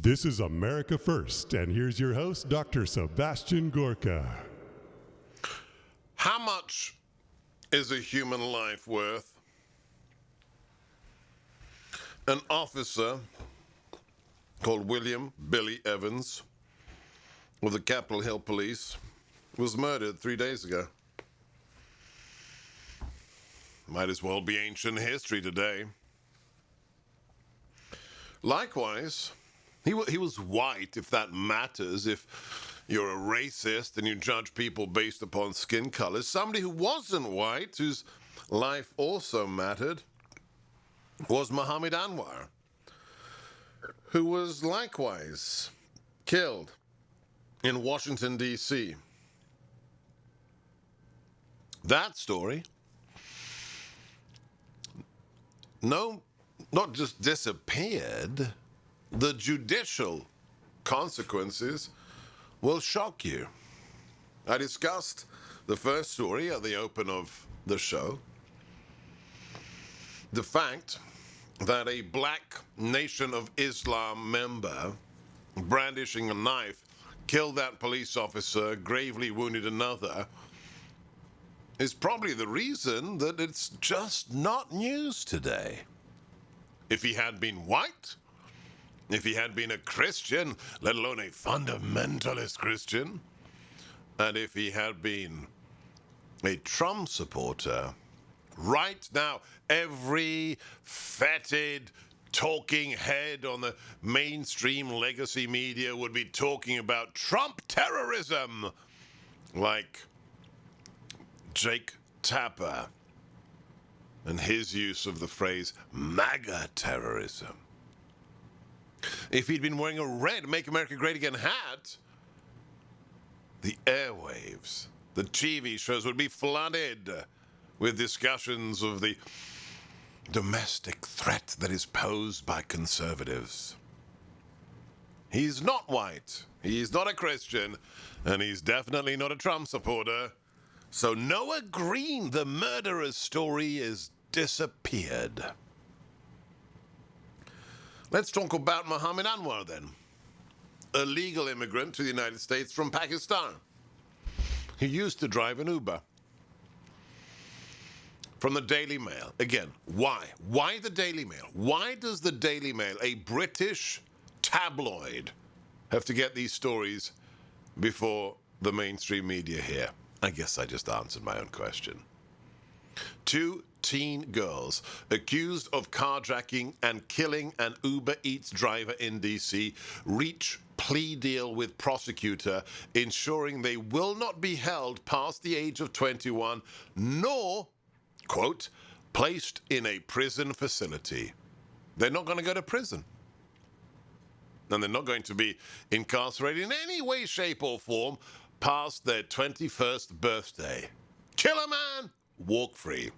This is America First, and here's your host, Dr. Sebastian Gorka. How much is a human life worth? An officer called William Billy Evans of the Capitol Hill Police was murdered 3 days ago. Might as well be ancient history today. Likewise, he was white, if that matters. If you're a racist and you judge people based upon skin color, somebody who wasn't white, whose life also mattered, was Mohammad Anwar, who was likewise killed in Washington, D.C. That story, not just disappeared, the judicial consequences will shock you. I discussed the first story at the open of the show. The fact that a black Nation of Islam member brandishing a knife killed that police officer, gravely wounded another, is probably the reason that it's just not news today. If he had been white, if he had been a Christian, let alone a fundamentalist Christian, and if he had been a Trump supporter, right now, every fetid talking head on the mainstream legacy media would be talking about Trump terrorism, like Jake Tapper and his use of the phrase MAGA terrorism. If he'd been wearing a red Make America Great Again hat, the airwaves, the TV shows would be flooded with discussions of the domestic threat that is posed by conservatives. He's not white, he's not a Christian, and he's definitely not a Trump supporter. So Noah Green, the murderer's story, is disappeared. Let's talk about Mohammad Anwar then, a legal immigrant to the United States from Pakistan. He used to drive an Uber. From the Daily Mail. Again, why? Why the Daily Mail? Why does the Daily Mail, a British tabloid, have to get these stories before the mainstream media here? I guess I just answered my own question. 2 teen girls accused of carjacking and killing an UberEats driver in D.C. reach plea deal with prosecutor, ensuring they will not be held past the age of 21, nor, quote, placed in a prison facility. They're not going to go to prison. And they're not going to be incarcerated in any way, shape, or form past their 21st birthday. Kill a man, walk free.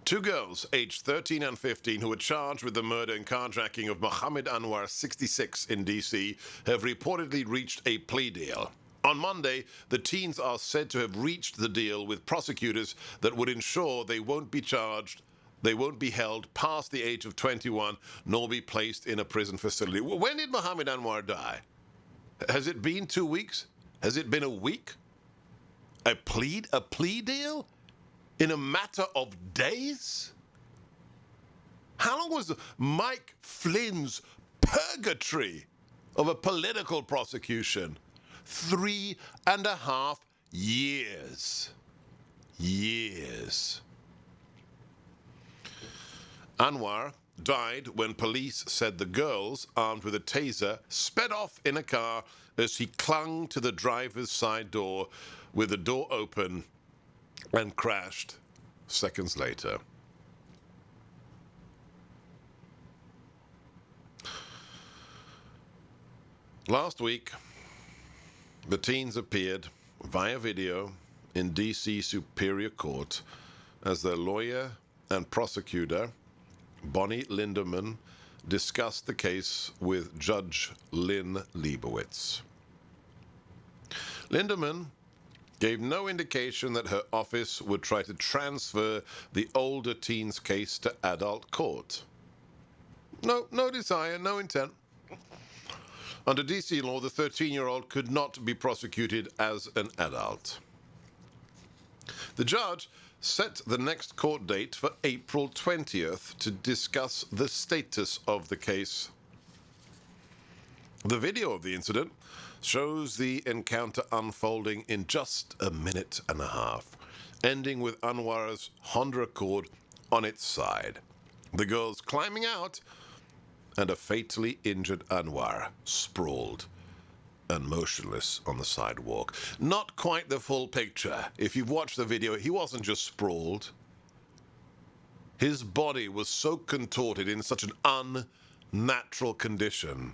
2 girls, aged 13 and 15, who were charged with the murder and carjacking of Mohammad Anwar, 66, in D.C., have reportedly reached a plea deal. On Monday, the teens are said to have reached the deal with prosecutors that would ensure they won't be charged, they won't be held past the age of 21, nor be placed in a prison facility. When did Mohammad Anwar die? Has it been 2 weeks? Has it been a week? A plea deal? In a matter of days? How long was Mike Flynn's purgatory of a political prosecution? 3.5 years. Years. Anwar died when police said the girls, armed with a taser, sped off in a car as he clung to the driver's side door with the door open and crashed seconds later. Last week, the teens appeared via video in D.C. Superior Court as their lawyer and prosecutor, Bonnie Linderman, discussed the case with Judge Lynn Leibowitz. Linderman gave no indication that her office would try to transfer the older teen's case to adult court. No desire, no intent. Under DC law, the 13-year-old could not be prosecuted as an adult. The judge set the next court date for April 20th to discuss the status of the case. The video of the incident shows the encounter unfolding in just a minute and a half, ending with Anwar's Honda Accord on its side, the girls climbing out, and a fatally injured Anwar sprawled and motionless on the sidewalk. Not quite the full picture. If you've watched the video, he wasn't just sprawled. His body was so contorted in such an unnatural condition,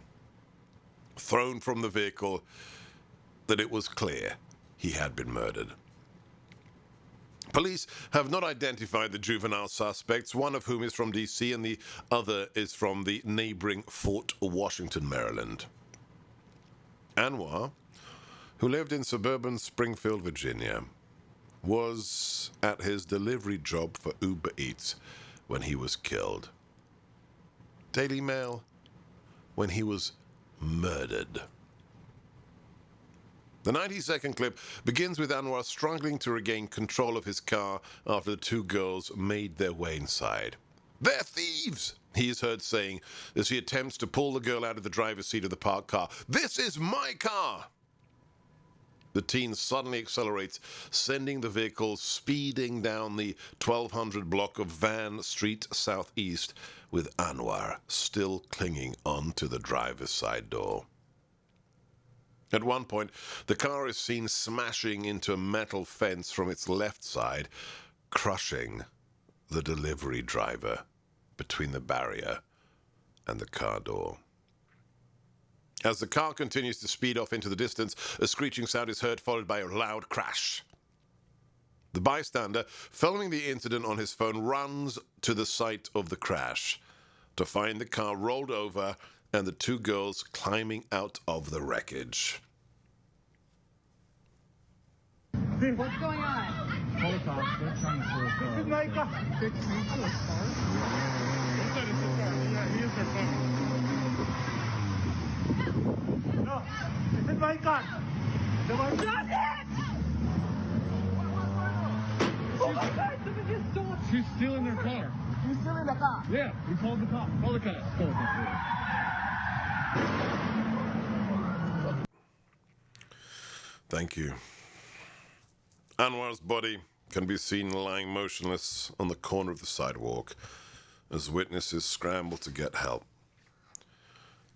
thrown from the vehicle, that it was clear he had been murdered. Police have not identified the juvenile suspects, one of whom is from D.C. and the other is from the neighboring Fort Washington, Maryland. Anwar, who lived in suburban Springfield, Virginia, was at his delivery job for UberEats when he was killed. Daily Mail, when he was murdered. The 90-second clip begins with Anwar struggling to regain control of his car after the two girls made their way inside. "They're thieves!" he is heard saying as he attempts to pull the girl out of the driver's seat of the parked car. "This is my car!" The teen suddenly accelerates, sending the vehicle speeding down the 1200 block of Van Street Southeast, with Anwar still clinging onto the driver's side door. At one point, the car is seen smashing into a metal fence from its left side, crushing the delivery driver between the barrier and the car door. As the car continues to speed off into the distance, a screeching sound is heard, followed by a loud crash. The bystander, filming the incident on his phone, runs to the site of the crash to find the car rolled over and the two girls climbing out of the wreckage. What's going on? Call the cops. They're trying to steal a car. This is my car. They stole a car? Inside is the car. Yeah, he is their car. No, this is my car. The one. Stop it! Oh my God! Somebody just stole it. She's stealing their car. He's stealing the car. Yeah, we called the cops. Call the cops. Call the cops. Thank you. Anwar's body can be seen lying motionless on the corner of the sidewalk as witnesses scramble to get help.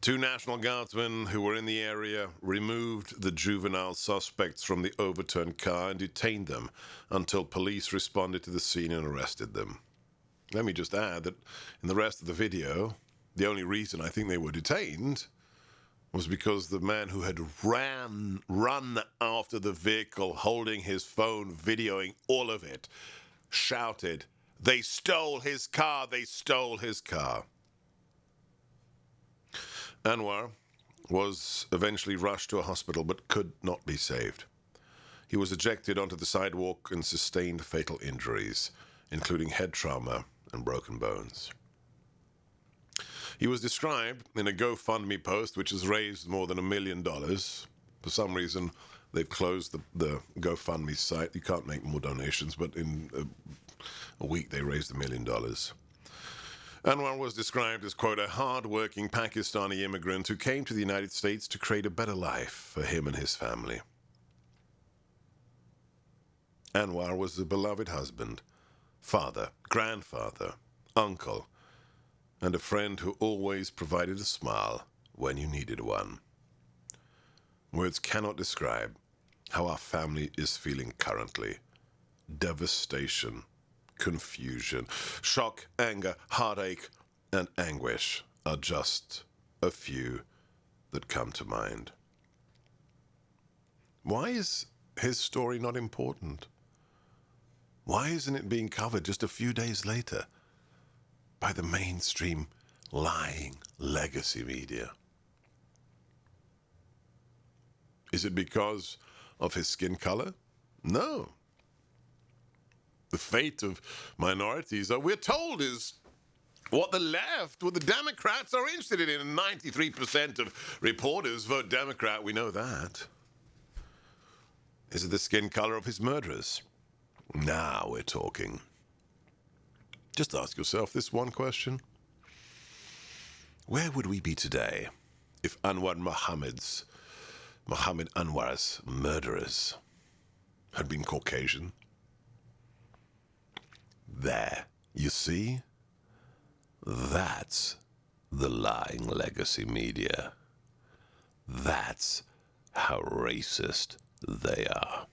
Two National Guardsmen who were in the area removed the juvenile suspects from the overturned car and detained them until police responded to the scene and arrested them. Let me just add that in the rest of the video, the only reason I think they were detained was because the man who had run after the vehicle holding his phone, videoing all of it, shouted, "They stole his car! They stole his car!" Anwar was eventually rushed to a hospital but could not be saved. He was ejected onto the sidewalk and sustained fatal injuries, including head trauma and broken bones. He was described in a GoFundMe post which has raised more than $1 million. For some reason, they've closed the GoFundMe site. You can't make more donations, but in a week they raised $1 million. Anwar was described as, quote, a hard-working Pakistani immigrant who came to the United States to create a better life for him and his family. Anwar was a beloved husband, father, grandfather, uncle, and a friend who always provided a smile when you needed one. Words cannot describe how our family is feeling currently. Devastation, confusion, shock, anger, heartache, and anguish are just a few that come to mind. Why is his story not important? Why isn't it being covered just a few days later by the mainstream lying legacy media? Is it because of his skin color? No. The fate of minorities, we're told, is what the left, what the Democrats are interested in. And 93% of reporters vote Democrat. We know that. Is it the skin color of his murderers? Now we're talking. Just ask yourself this one question. Where would we be today if Mohammad Anwar's murderers had been Caucasian? There, you see? That's the lying legacy media. That's how racist they are.